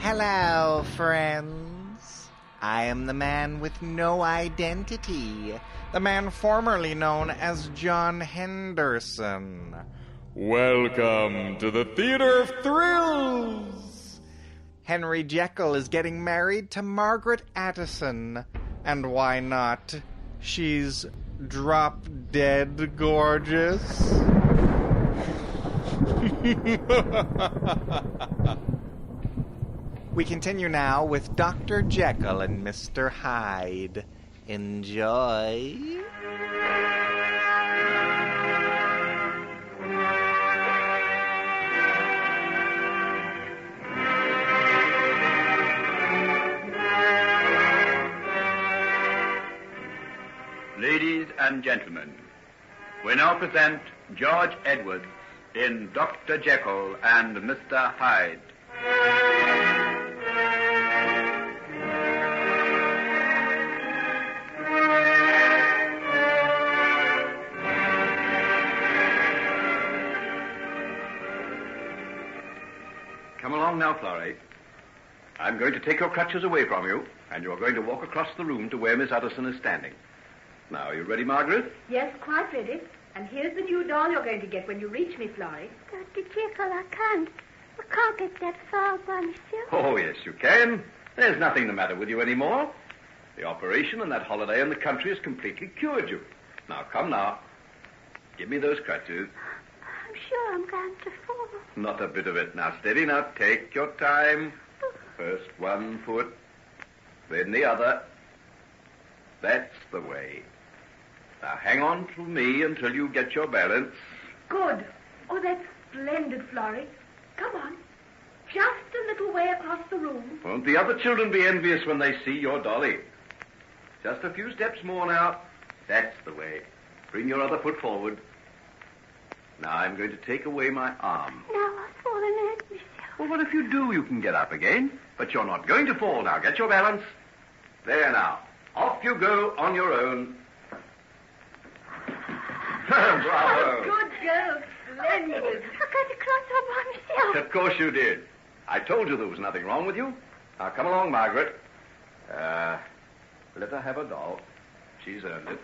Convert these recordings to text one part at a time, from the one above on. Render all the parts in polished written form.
Hello, friends. I am the man with no identity, the man formerly known as John Henderson. Welcome to the Theater of Thrills. Henry Jekyll is getting married to Margaret Addison. And why not? She's drop-dead gorgeous. We continue now with Dr. Jekyll and Mr. Hyde. Enjoy. Ladies and gentlemen, we now present George Edwards in Dr. Jekyll and Mr. Hyde. Come along now, Florrie. I'm going to take your crutches away from you, and you're going to walk across the room to where Miss Addison is standing. Now, are you ready, Margaret? Yes, quite ready. And here's the new doll you're going to get when you reach me, Florrie. Dr. Jekyll, I can't get that far by myself. Oh, yes, you can. There's nothing the matter with you anymore. The operation and that holiday in the country has completely cured you. Now, come now. Give me those crutches. I'm sure I'm going to fall. Not a bit of it. Now, steady now. Take your time. First one foot, then the other. That's the way. Now, hang on to me until you get your balance. Good. Oh, that's splendid, Florrie. Come on. Just a little way across the room. Won't the other children be envious when they see your dolly? Just a few steps more now. That's the way. Bring your other foot forward. Now, I'm going to take away my arm. Now I've fallen hurt myself. Well, what if you do? You can get up again. But you're not going to fall now. Get your balance. There now. Off you go on your own. Bravo. Good girl. Splendid. I got across all by myself. Of course you did. I told you there was nothing wrong with you. Now, come along, Margaret. Let her have a doll. She's earned it.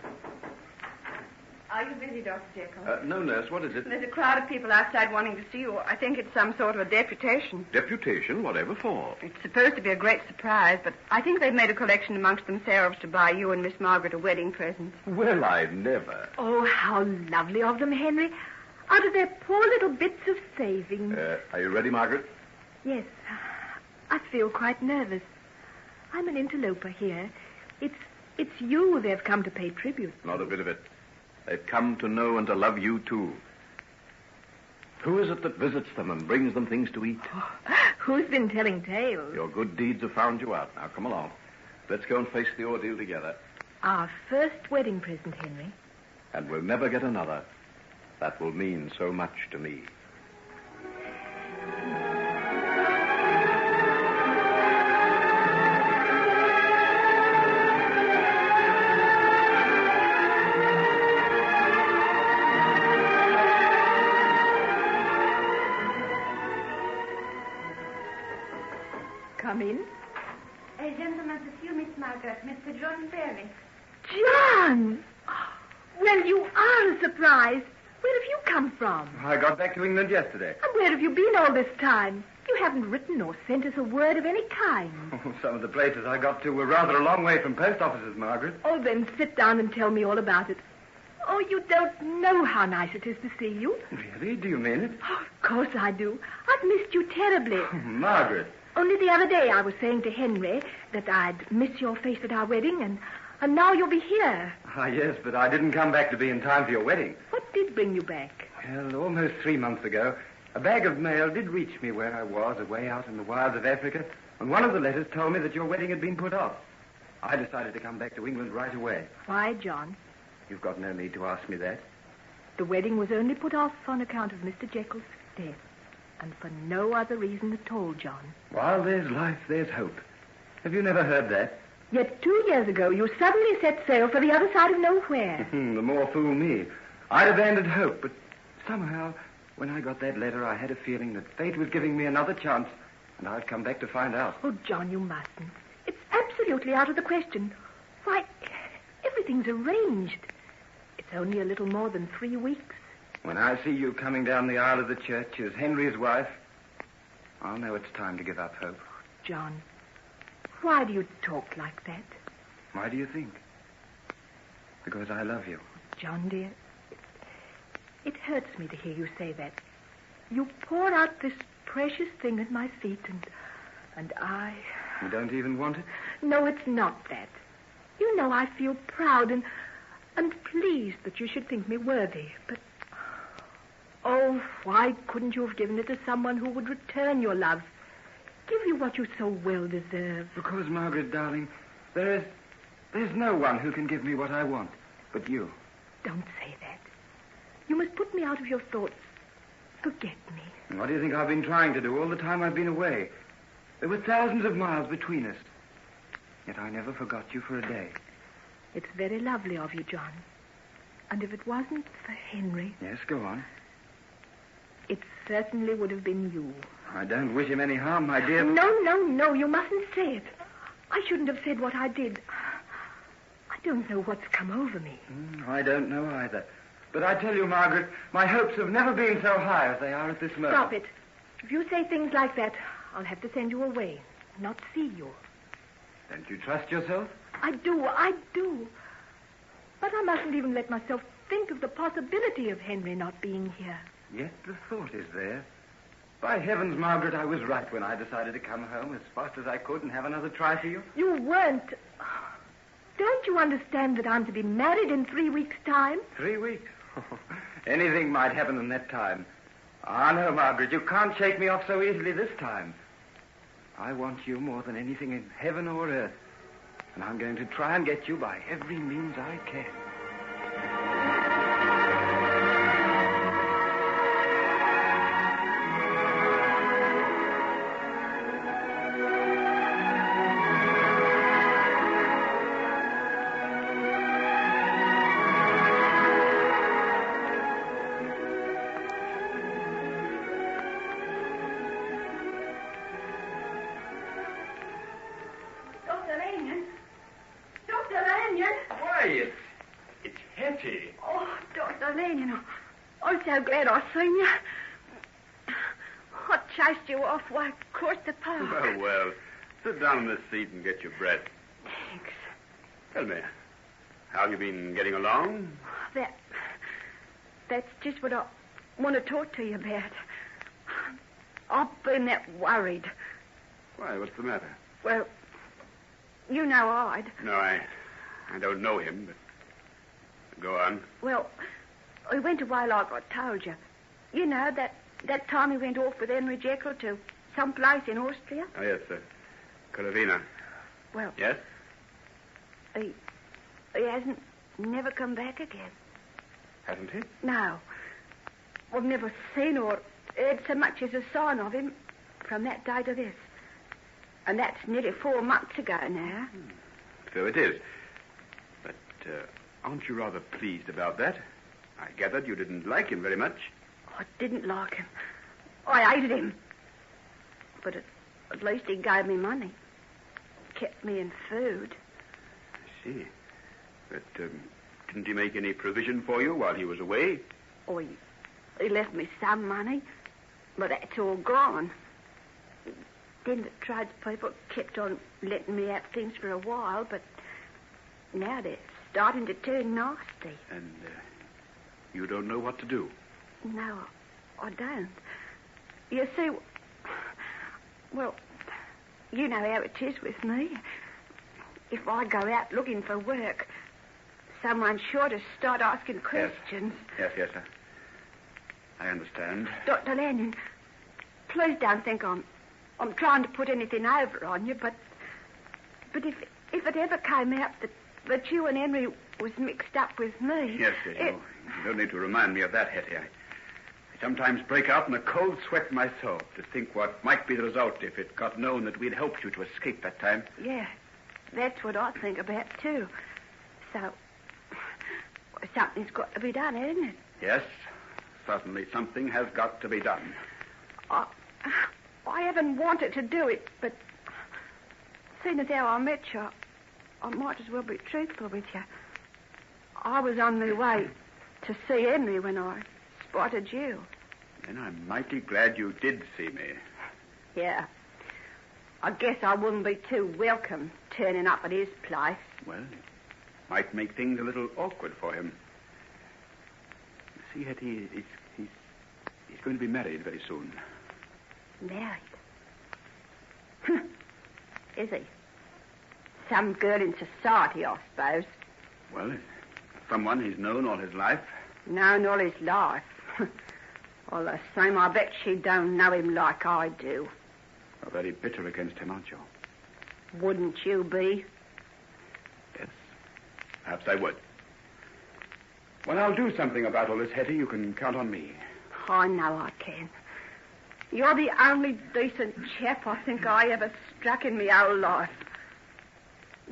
Are you busy, Dr. Jekyll? No, nurse, what is it? There's a crowd of people outside wanting to see you. I think it's some sort of a deputation. Deputation? Whatever for? It's supposed to be a great surprise, but I think they've made a collection amongst themselves to buy you and Miss Margaret a wedding present. Well, I never. Oh, how lovely of them, Henry. Out of their poor little bits of savings. Are you ready, Margaret? Yes. I feel quite nervous. I'm an interloper here. It's you they've come to pay tribute. Not a bit of it. They've come to know and to love you, too. Who is it that visits them and brings them things to eat? Oh, who's been telling tales? Your good deeds have found you out. Now, come along. Let's go and face the ordeal together. Our first wedding present, Henry. And we'll never get another. That will mean so much to me. Come in. A gentleman to see you, Miss Margaret, Mr. John Berry. John! Well, you are a surprise. Where have you come from? I got back to England yesterday. And where have you been all this time? You haven't written or sent us a word of any kind. Some of the places I got to were rather a long way from post offices, Margaret. Oh, then sit down and tell me all about it. Oh, you don't know how nice it is to see you. Really? Do you mean it? Oh, of course I do. I've missed you terribly. Margaret. Only the other day I was saying to Henry that I'd miss your face at our wedding, and now you'll be here. Ah, yes, but I didn't come back to be in time for your wedding. What did bring you back? Well, almost 3 months ago, a bag of mail did reach me where I was, away out in the wilds of Africa, and one of the letters told me that your wedding had been put off. I decided to come back to England right away. Why, John? You've got no need to ask me that. The wedding was only put off on account of Mr. Jekyll's death, and for no other reason at all, John. While there's life, there's hope. Have you never heard that? Yet 2 years ago, you suddenly set sail for the other side of nowhere. The more fool me. I'd abandoned hope, but somehow, when I got that letter, I had a feeling that fate was giving me another chance And I've come back to find out. Oh, John, you mustn't. It's absolutely out of the question. Why, everything's arranged. It's only a little more than 3 weeks. When I see you coming down the aisle of the church as Henry's wife, I'll know it's time to give up hope. John, why do you talk like that? Why do you think? Because I love you. John, dear, it hurts me to hear you say that. You pour out this precious thing at my feet, and I... You don't even want it? No, it's not that. You know I feel proud and pleased that you should think me worthy, but... Oh, why couldn't you have given it to someone who would return your love? Give you what you so well deserve. Because, Margaret, darling, there's no one who can give me what I want but you. Don't say that. You must put me out of your thoughts. Forget me. And what do you think I've been trying to do all the time I've been away? There were thousands of miles between us. Yet I never forgot you for a day. It's very lovely of you, John. And if it wasn't for Henry... Yes, go on. It certainly would have been you. I don't wish him any harm, my dear. No, you mustn't say it. I shouldn't have said what I did. I don't know what's come over me. I don't know either. But I tell you, Margaret, my hopes have never been so high as they are at this moment. Stop it. If you say things like that, I'll have to send you away, not see you. Don't you trust yourself? I do. But I mustn't even let myself think of the possibility of Henry not being here. Yet the thought is there. By heavens, Margaret, I was right when I decided to come home as fast as I could and have another try for you. You weren't. Don't you understand that I'm to be married in 3 weeks' time? 3 weeks? Anything might happen in that time. Ah, no, Margaret, you can't shake me off so easily this time. I want you more than anything in heaven or earth. And I'm going to try and get you by every means I can. It's Hetty. Oh, Dr. Lanyon, I'm so glad I've seen you. I chased you off, why, across the park. Well, sit down in this seat and get your breath. Thanks. Tell me, how have you been getting along? That's just what I want to talk to you about. I've been that worried. Why, what's the matter? Well, you know Hyde. No, I don't know him, but go on. Well, he went away like I told you. You know, that time he went off with Henry Jekyll to some place in Austria. Oh, yes, Caravina. Well... Yes? He hasn't never come back again. Hasn't he? No. I've never seen or heard so much as a sign of him from that day to this. And that's nearly 4 months ago now. So it is. But aren't you rather pleased about that? I gathered you didn't like him very much. I didn't like him. I hated him. But at least he gave me money. Kept me in food. I see. But didn't he make any provision for you while he was away? Oh, he left me some money, but that's all gone. Then the tradespeople kept on letting me have things for a while, but now they're starting to turn nasty. And you don't know what to do? No, I don't. You see, well, you know how it is with me. If I go out looking for work, someone's sure to start asking questions. Yes, sir. I understand. Dr. Lanyon, please don't think I'm trying to put anything over on you, but if it ever came out that you and Henry was mixed up with me... Yes, you don't need to remind me of that, Hetty. I sometimes break out in a cold sweat myself to think what might be the result if it got known that we'd helped you to escape that time. Yeah, that's what I think about, too. So, something's got to be done, hasn't it? Yes, certainly something has got to be done. I haven't wanted to do it, but seeing as how I met you, I might as well be truthful with you. I was on my way to see Henry when I spotted you. Then I'm mighty glad you did see me. Yeah. I guess I wouldn't be too welcome turning up at his place. Well, it might make things a little awkward for him. You see, Hetty, he's going to be married very soon. Married? Is he? Some girl in society, I suppose. Well, someone he's known all his life. Known all his life? All the same, I bet she don't know him like I do. You're very bitter against him, aren't you? Wouldn't you be? Yes. Perhaps I would. Well, I'll do something about all this, Hetty. You can count on me. I know I can. You're the only decent chap I think I ever struck in my whole life.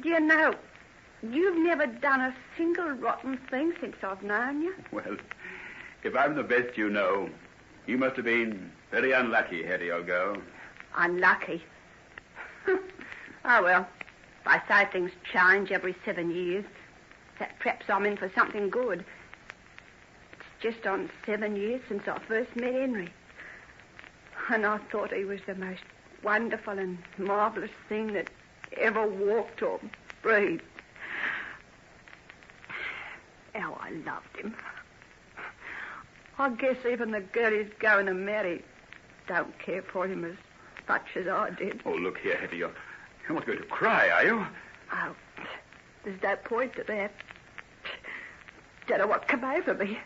Do you know, you've never done a single rotten thing since I've known you. Well, if I'm the best you know, you must have been very unlucky, Hetty, old girl. Unlucky? Oh, well, I say things change every 7 years. That perhaps I'm in for something good. It's just on 7 years since I first met Henry. And I thought he was the most wonderful and marvellous thing that ever walked or breathed. How I loved him. I guess even the girl he's going to marry don't care for him as much as I did. Oh, look here, Hetty, you're not going to cry, are you? Oh, there's no point to that. Don't know what come over me.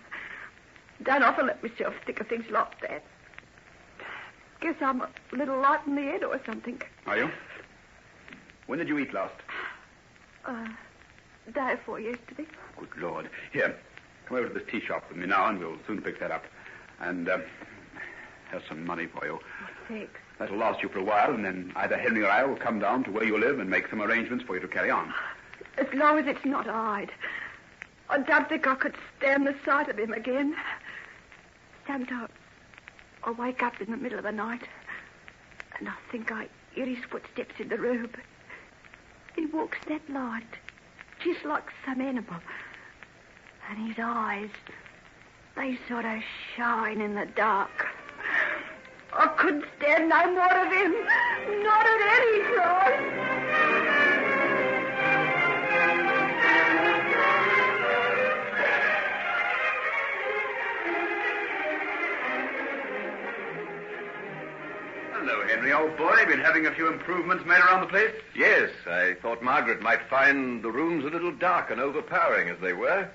Don't often let myself think of things like that. Guess I'm a little light in the head or something. Are you? When did you eat last? Day before yesterday. Good Lord. Here, come over to this tea shop with me now, and we'll soon pick that up. And, here's some money for you. Thanks. That'll last you for a while, and then either Henry or I will come down to where you live and make some arrangements for you to carry on. As long as it's not Hyde. I don't think I could stand the sight of him again. Sometimes I wake up in the middle of the night, and I think I hear his footsteps in the room. He walks that light, just like some animal. And his eyes, they sort of shine in the dark. I couldn't stand no more of him. Not at any price. Hello, Henry, old boy. Been having a few improvements made around the place? Yes, I thought Margaret might find the rooms a little dark and overpowering as they were.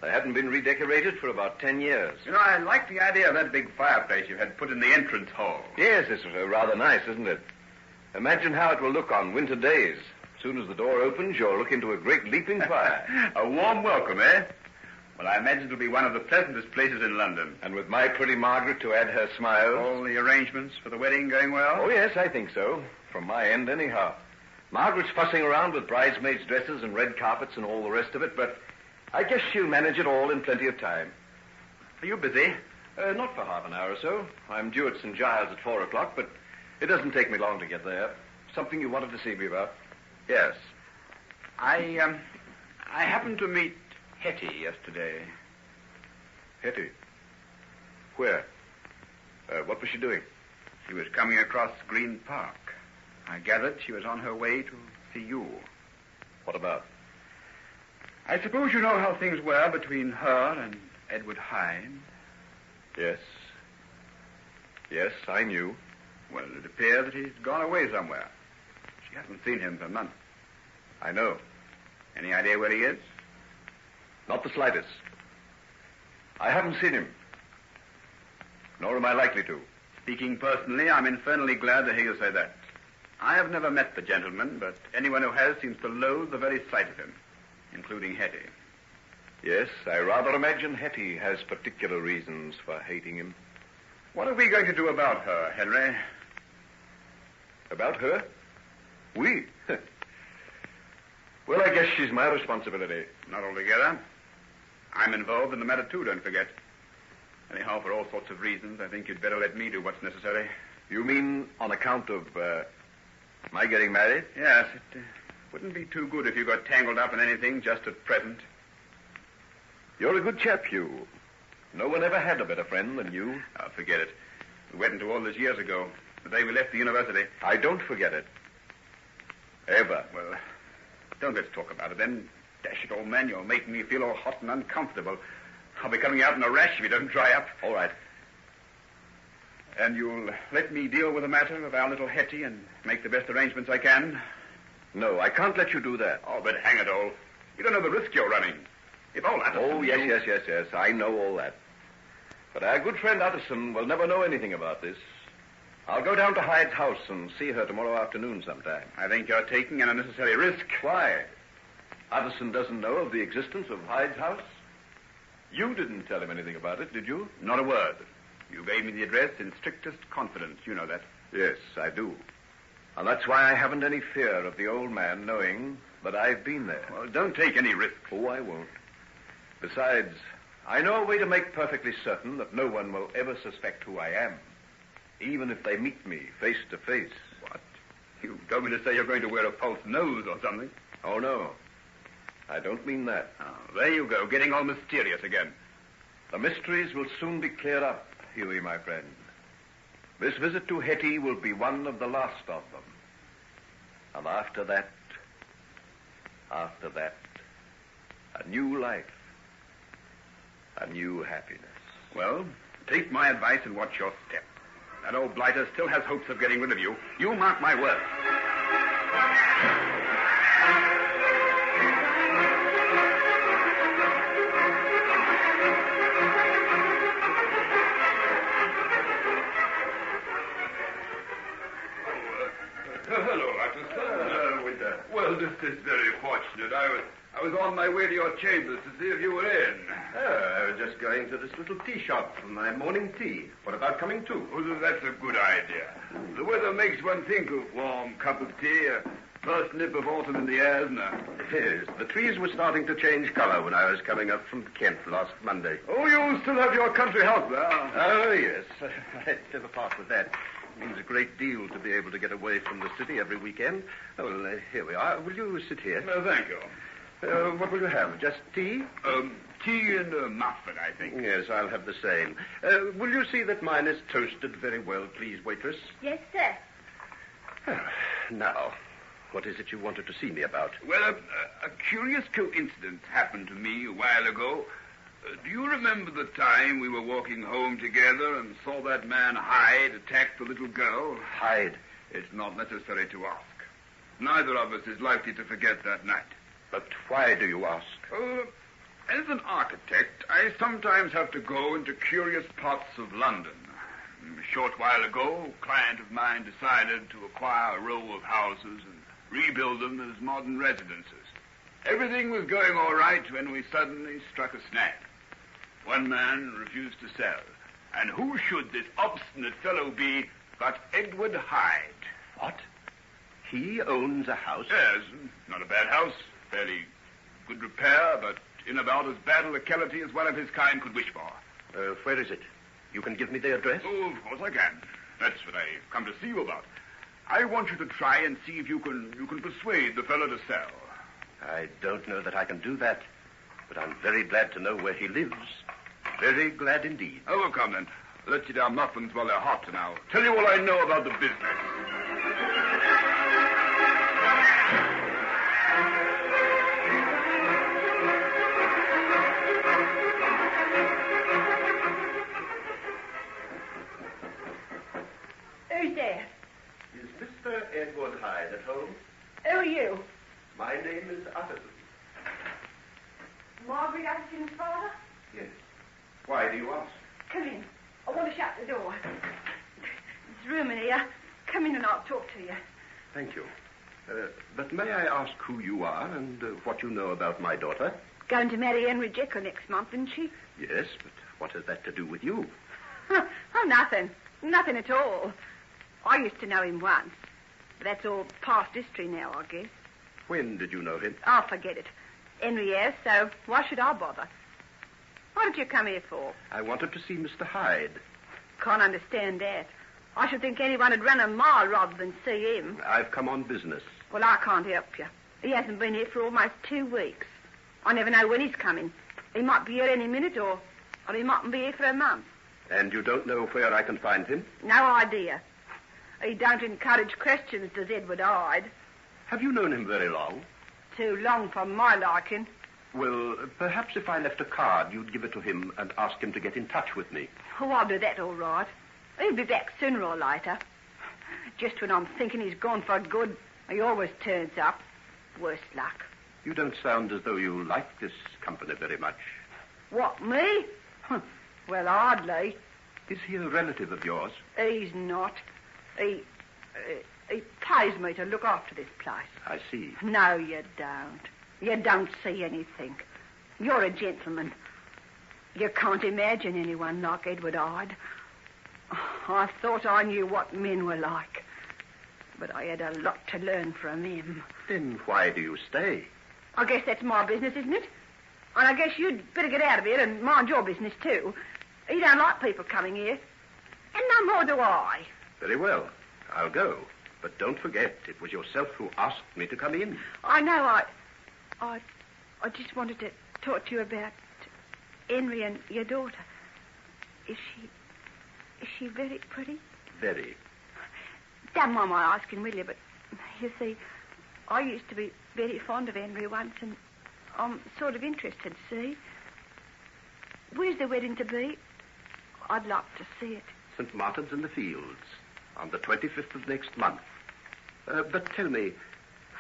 They hadn't been redecorated for about 10 years. You know, I like the idea of that big fireplace you had put in the entrance hall. Yes, it's rather nice, isn't it? Imagine how it will look on winter days. As soon as the door opens, you'll look into a great leaping fire. A warm welcome, eh? Well, I imagine it'll be one of the pleasantest places in London. And with my pretty Margaret to add her smiles. All the arrangements for the wedding going well? Oh, yes, I think so. From my end, anyhow. Margaret's fussing around with bridesmaids' dresses and red carpets and all the rest of it, but I guess she'll manage it all in plenty of time. Are you busy? Not for half an hour or so. I'm due at St. Giles at 4 o'clock, but it doesn't take me long to get there. Something you wanted to see me about? Yes. I happened to meet Hetty yesterday. Hetty? Where? What was she doing? She was coming across Green Park. I gathered she was on her way to see you. What about? I suppose you know how things were between her and Edward Hyde. Yes. Yes, I knew. Well, it appears that he's gone away somewhere. She hasn't seen him for months. I know. Any idea where he is? Not the slightest. I haven't seen him. Nor am I likely to. Speaking personally, I'm infernally glad to hear you say that. I have never met the gentleman, but anyone who has seems to loathe the very sight of him, including Hetty. Yes, I rather imagine Hetty has particular reasons for hating him. What are we going to do about her, Henry? About her? We? Well, I guess she's my responsibility. Not altogether. I'm involved in the matter, too, don't forget. Anyhow, for all sorts of reasons, I think you'd better let me do what's necessary. You mean on account of, my getting married? Yes, it wouldn't be too good if you got tangled up in anything just at present. You're a good chap, Hugh. No one ever had a better friend than you. Oh, forget it. We went into all this years ago, the day we left the university. I don't forget it. Ever. Well, don't let's talk about it then. Dash it, old man, you're making me feel all hot and uncomfortable. I'll be coming out in a rash if you don't dry up. All right. And you'll let me deal with the matter of our little Hetty and make the best arrangements I can? No, I can't let you do that. Oh, but hang it all. You don't know the risk you're running. If all Utterson... Oh, yes. I know all that. But our good friend Utterson will never know anything about this. I'll go down to Hyde's house and see her tomorrow afternoon sometime. I think you're taking an unnecessary risk. Why? Utterson doesn't know of the existence of Hyde's house? You didn't tell him anything about it, did you? Not a word. You gave me the address in strictest confidence. You know that. Yes, I do. And that's why I haven't any fear of the old man knowing that I've been there. Well, don't take any risk. Oh, I won't. Besides, I know a way to make perfectly certain that no one will ever suspect who I am, even if they meet me face to face. What? You told me to say you're going to wear a false nose or something. Oh, no. I don't mean that. Oh, there you go, getting all mysterious again. The mysteries will soon be cleared up, Huey, my friend. This visit to Hetty will be one of the last of them. And after that, a new life, a new happiness. Well, take my advice and watch your step. That old blighter still has hopes of getting rid of you. You mark my words. Hello, Utterson. Winter. Well, this is very fortunate. I was on my way to your chambers to see if you were in. Oh, I was just going to this little tea shop for my morning tea. What about coming too? Oh, that's a good idea. The weather makes one think of warm cup of tea, a first nip of autumn in the air, isn't it? Yes, the trees were starting to change color when I was coming up from Kent last Monday. Oh, you still have your country house there? Oh, yes. I'd never part with that. It means a great deal to be able to get away from the city every weekend. Oh, well, here we are. Will you sit here? No, thank you. What will you have? Just tea? Tea and a muffin, I think. Yes, I'll have the same. Will you see that mine is toasted very well, please, waitress? Yes, sir. Now, what is it you wanted to see me about? Well, a curious coincidence happened to me a while ago. Do you remember the time we were walking home together and saw that man Hyde attack the little girl? Hyde? It's not necessary to ask. Neither of us is likely to forget that night. But why do you ask? As an architect, I sometimes have to go into curious parts of London. A short while ago, a client of mine decided to acquire a row of houses and rebuild them as modern residences. Everything was going all right when we suddenly struck a snag. One man refused to sell. And who should this obstinate fellow be but Edward Hyde? What? He owns a house? Yes, not a bad house. Fairly good repair, but in about as bad a locality as one of his kind could wish for. Where is it? You can give me the address? Oh, of course I can. That's what I've come to see you about. I want you to try and see if you can persuade the fellow to sell. I don't know that I can do that, but I'm very glad to know where he lives. Very glad indeed. Oh, well, come then. Let's eat our muffins while they're hot, and I'll tell you all I know about the business. Who's there? Is Mr. Edward Hyde at home? Who are you? My name is Utterson. Margaret Utterson's father? Yes. Why do you ask? Come in. I want to shut the door. There's room in here. Come in and I'll talk to you. Thank you. But may I ask who you are and what you know about my daughter? Going to marry Henry Jekyll next month, isn't she? Yes, but what has that to do with you? Oh, nothing. Nothing at all. I used to know him once. But that's all past history now, I guess. When did you know him? Oh, forget it. Henry has, so why should I bother? What did you come here for? I wanted to see Mr. Hyde. Can't understand that. I should think anyone would run a mile rather than see him. I've come on business. Well, I can't help you. He hasn't been here for almost 2 weeks. I never know when he's coming. He might be here any minute, or he mightn't be here for a month. And you don't know where I can find him? No idea. He don't encourage questions, does Edward Hyde. Have you known him very long? Too long for my liking. Well, perhaps if I left a card, you'd give it to him and ask him to get in touch with me. Oh, I'll do that all right. He'll be back sooner or later. Just when I'm thinking he's gone for good, he always turns up. Worse luck. You don't sound as though you like this company very much. What, me? Well, hardly. Is he a relative of yours? He's not. He pays me to look after this place. I see. No, you don't. You don't see anything. You're a gentleman. You can't imagine anyone like Edward Hyde. I thought I knew what men were like. But I had a lot to learn from him. Then why do you stay? I guess that's my business, isn't it? And I guess you'd better get out of here and mind your business, too. He don't like people coming here. And no more do I. Very well. I'll go. But don't forget, it was yourself who asked me to come in. I know. I just wanted to talk to you about Henry and your daughter. Is she very pretty? Very. Don't mind my asking, will you? But, you see, I used to be very fond of Henry once, and I'm sort of interested, see? Where's the wedding to be? I'd like to see it. St. Martin's in the Fields, on the 25th of next month. But tell me,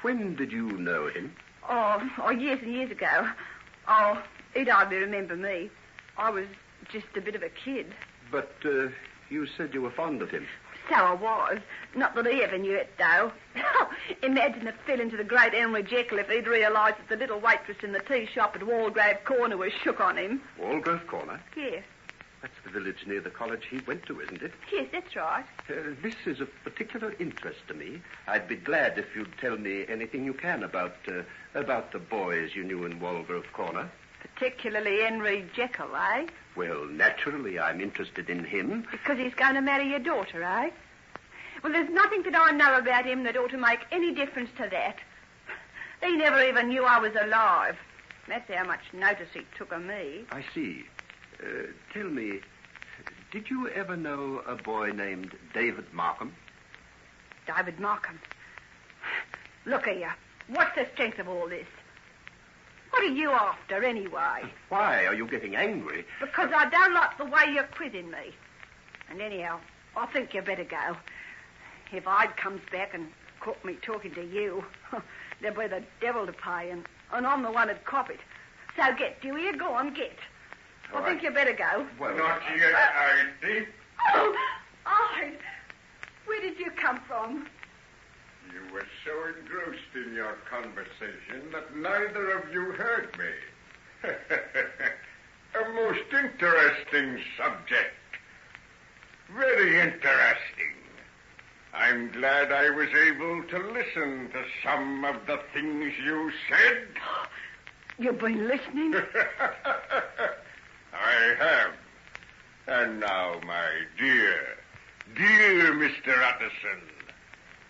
when did you know him? Oh, years and years ago. Oh, he'd hardly remember me. I was just a bit of a kid. But you said you were fond of him. So I was. Not that he ever knew it, though. Imagine the feeling to the great Henry Jekyll if he'd realised that the little waitress in the tea shop at Walgrave Corner was shook on him. Walgrave Corner? Yes. That's the village near the college he went to, isn't it? Yes, that's right. This is of particular interest to me. I'd be glad if you'd tell me anything you can about the boys you knew in Walgrave Corner. Particularly Henry Jekyll, eh? Well, naturally, I'm interested in him. Because he's going to marry your daughter, eh? Well, there's nothing that I know about him that ought to make any difference to that. He never even knew I was alive. That's how much notice he took of me. I see. Tell me, did you ever know a boy named David Markham? David Markham? Look here. What's the strength of all this? What are you after, anyway? Why are you getting angry? Because I don't like the way you're quizzing me. And anyhow, I think you better go. If Hyde comes back and caught me talking to you, there'll be the devil to pay, and I'm the one who'd cop it. So get, do you? Go on, get. I think you better go. Well, not yet, Hyde. Oh, Hyde, where did you come from? You were so engrossed in your conversation that neither of you heard me. A most interesting subject. Very interesting. I'm glad I was able to listen to some of the things you said. You've been listening? I have. And now, my dear Mr. Utterson,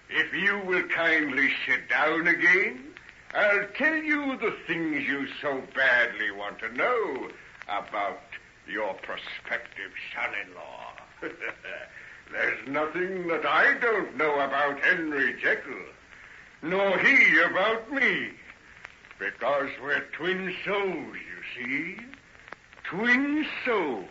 if you will kindly sit down again, I'll tell you the things you so badly want to know about your prospective son-in-law. There's nothing that I don't know about Henry Jekyll, nor he about me, because we're twin souls, you see. Twin souls.